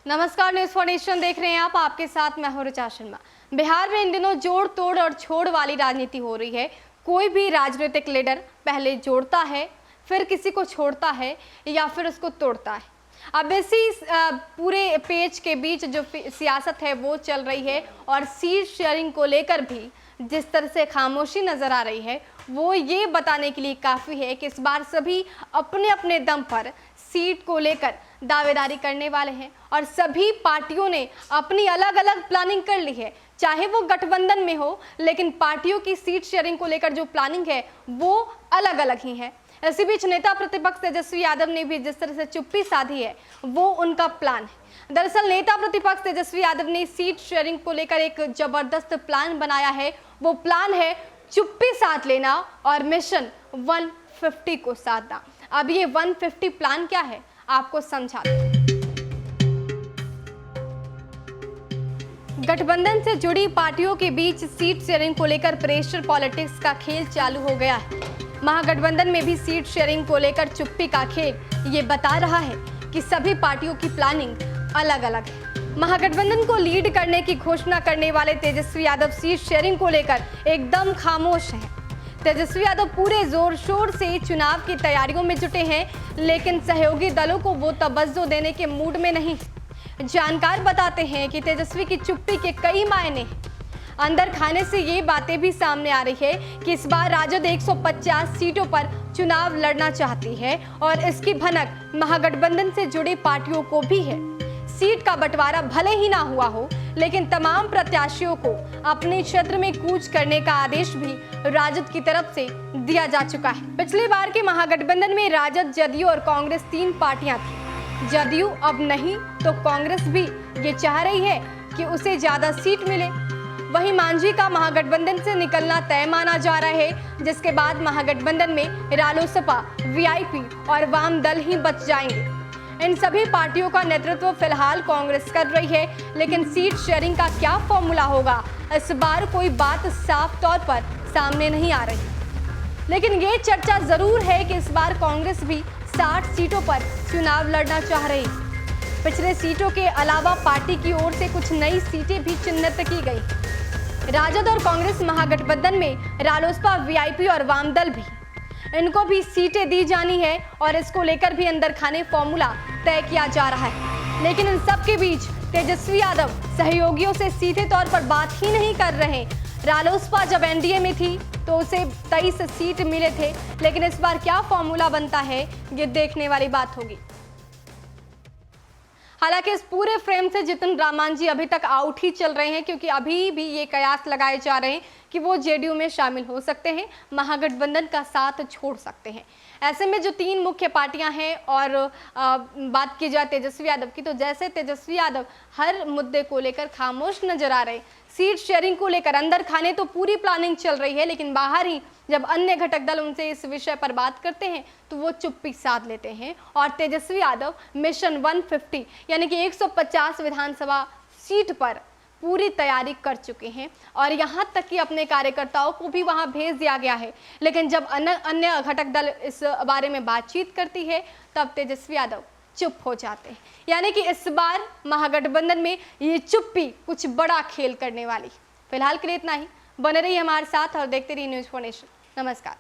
नमस्कार, news for nation देख रहे हैं आप। आपके साथ मैं हूं ऋचा शर्मा। बिहार में इन दिनों जोड़ तोड़ और छोड़ वाली राजनीति हो रही है। कोई भी राजनीतिक लीडर पहले जोड़ता है, फिर किसी को छोड़ता है या फिर उसको तोड़ता है। अब इसी पूरे पेच के बीच जो सियासत है वो चल रही है और सीट शेयरिंग को लेकर भी जिस तरह से खामोशी नजर आ रही है वो ये बताने के लिए काफ़ी है कि इस बार सभी अपने अपने दम पर सीट को लेकर दावेदारी करने वाले हैं और सभी पार्टियों ने अपनी अलग अलग प्लानिंग कर ली है, चाहे वो गठबंधन में हो, लेकिन पार्टियों की सीट शेयरिंग को लेकर जो प्लानिंग है वो अलग अलग ही है। इसी बीच नेता प्रतिपक्ष तेजस्वी यादव ने भी जिस तरह से चुप्पी साधी है वो उनका प्लान है। दरअसल नेता प्रतिपक्ष तेजस्वी यादव ने सीट शेयरिंग को लेकर एक जबरदस्त प्लान बनाया है। वो प्लान है चुप्पी साध लेना और मिशन 150 को साधना। अब ये 150 प्लान क्या है आपको समझाते हैं। गठबंधन से जुड़ी पार्टियों के बीच सीट शेयरिंग को लेकर प्रेशर पॉलिटिक्स का खेल चालू हो गया है। महागठबंधन में भी सीट शेयरिंग को लेकर चुप्पी का खेल ये बता रहा है कि सभी पार्टियों की प्लानिंग अलग अलग है। महागठबंधन को लीड करने की घोषणा करने वाले तेजस्वी यादव सीट शेयरिंग को लेकर एकदम खामोश हैं। तेजस्वी यादव पूरे जोर शोर से चुनाव की तैयारियों में जुटे हैं, लेकिन सहयोगी दलों को वो तवज्जो देने के मूड में नहीं। जानकार बताते हैं कि तेजस्वी की चुप्पी के कई मायने हैं। अंदर खाने से ये बातें भी सामने आ रही है कि इस बार राजद 150 सीटों पर चुनाव लड़ना चाहती है और इसकी भनक महागठबंधन से जुड़ी पार्टियों को भी है। सीट का बंटवारा भले ही ना हुआ हो, लेकिन तमाम प्रत्याशियों को अपने क्षेत्र में कूच करने का आदेश भी राजद की तरफ से दिया जा चुका है। पिछली बार के महागठबंधन में राजद, जदयू और कांग्रेस 3 पार्टियां थी। जदयू अब नहीं तो कांग्रेस भी ये चाह रही है कि उसे ज्यादा सीट मिले। वहीं मांझी का महागठबंधन से निकलना तय माना जा रहा है, जिसके बाद महागठबंधन में रालोसपा, वीआईपी और वाम दल ही बच जाएंगे। इन सभी पार्टियों का नेतृत्व फिलहाल कांग्रेस कर रही है, लेकिन सीट शेयरिंग का क्या फॉर्मूला होगा इस बार कोई बात साफ तौर पर सामने नहीं आ रही। लेकिन ये चर्चा जरूर है कि इस बार कांग्रेस भी 60 सीटों पर चुनाव लड़ना चाह रही। पिछले सीटों के अलावा पार्टी की ओर से कुछ नई सीटें भी चिन्हित की गई। राजद और कांग्रेस महागठबंधन में रालोसपा, वीआईपी और वामदल भी, इनको भी सीटें दी जानी है और इसको लेकर भी अंदर खाने फॉर्मूला तय किया जा रहा है। लेकिन इन सब के बीच तेजस्वी यादव सहयोगियों से सीधे तौर पर बात ही नहीं कर रहे। रालोसपा जब एनडीए में थी तो उसे 23 सीट मिले थे, लेकिन इस बार क्या फॉर्मूला बनता है ये देखने वाली बात होगी। हालांकि इस पूरे फ्रेम से जितिन रामांझी अभी तक आउट ही चल रहे हैं, क्योंकि अभी भी ये कयास लगाए जा रहे हैं कि वो जेडीयू में शामिल हो सकते हैं, महागठबंधन का साथ छोड़ सकते हैं। ऐसे में जो 3 मुख्य पार्टियां हैं और बात की जाए तेजस्वी यादव की, तो जैसे तेजस्वी यादव हर मुद्दे को लेकर खामोश नजर आ रहे। सीट शेयरिंग को लेकर अंदर खाने तो पूरी प्लानिंग चल रही है, लेकिन बाहर ही जब अन्य घटक दल उनसे इस विषय पर बात करते हैं तो वो चुप्पी साध लेते हैं और तेजस्वी यादव मिशन 150 यानी कि 150 विधानसभा सीट पर पूरी तैयारी कर चुके हैं और यहाँ तक कि अपने कार्यकर्ताओं को भी वहाँ भेज दिया गया है। लेकिन जब अन्य घटक दल इस बारे में बातचीत करती है तब तेजस्वी यादव चुप हो जाते हैं। यानी कि इस बार महागठबंधन में ये चुप्पी कुछ बड़ा खेल करने वाली। फिलहाल के लिए इतना ही। बने रहिए हमारे साथ और देखते रहिए न्यूज़ फॉर नेशन। नमस्कार।